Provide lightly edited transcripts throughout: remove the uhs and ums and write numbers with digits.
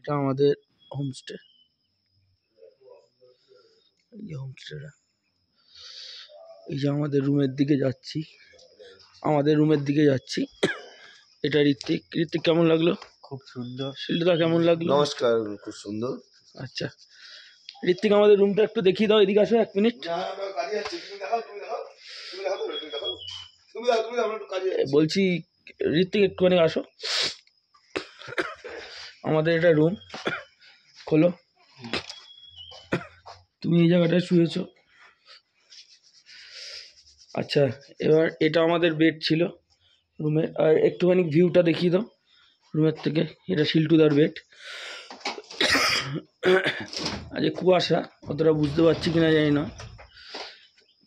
এটা আমাদের হোমস্টে। এই যে হোমস্টেটা, এই যে আমাদের রুমের দিকে যাচ্ছি, এটা ঋত্বিক। ঋত্বিক, কেমন লাগলো? খুব সুন্দর। শিল্ডুদা, কেমন লাগলো? নমস্কার, খুব সুন্দর। আচ্ছা ঋত্বিক, আমাদের রুমটা একটু দেখিয়ে দাও, এদিকে আসো 1 মিনিট। বলছি ঋত্বিক একটুখানি আসো, আমাদের এটা রুম। খোলো, তুমি এই জায়গাটায় শুয়েছো। আচ্ছা, এবার এটা আমাদের বেড ছিল রুমের। আর একটুখানি ভিউটা দেখিয়ে দাও রুমের থেকে। এটা শিল্টুদার বেড। আজ কুয়াশা, অতটা বুঝতে পারছি কিনা জানি না।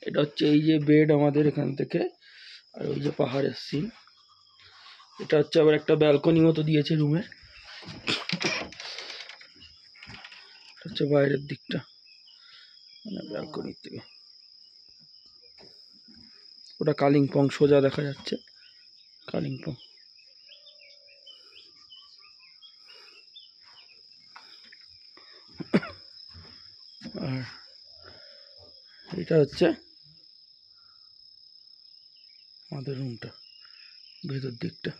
এটা হচ্ছে এই যে বেড আমাদের এখান থেকে, আর ওই যে পাহাড়ের সিন। এটা হচ্ছে আবার একটা ব্যালকনি মতো দিয়েছে রুমে, হচ্ছে বাইরের দিকটা, মানে ব্যালকনির থেকে ওটা কালিম্পং সোজা দেখা যাচ্ছে, কালিম্পং। আর এটা হচ্ছে আমাদের রুমটা, ভেতর দিকটা।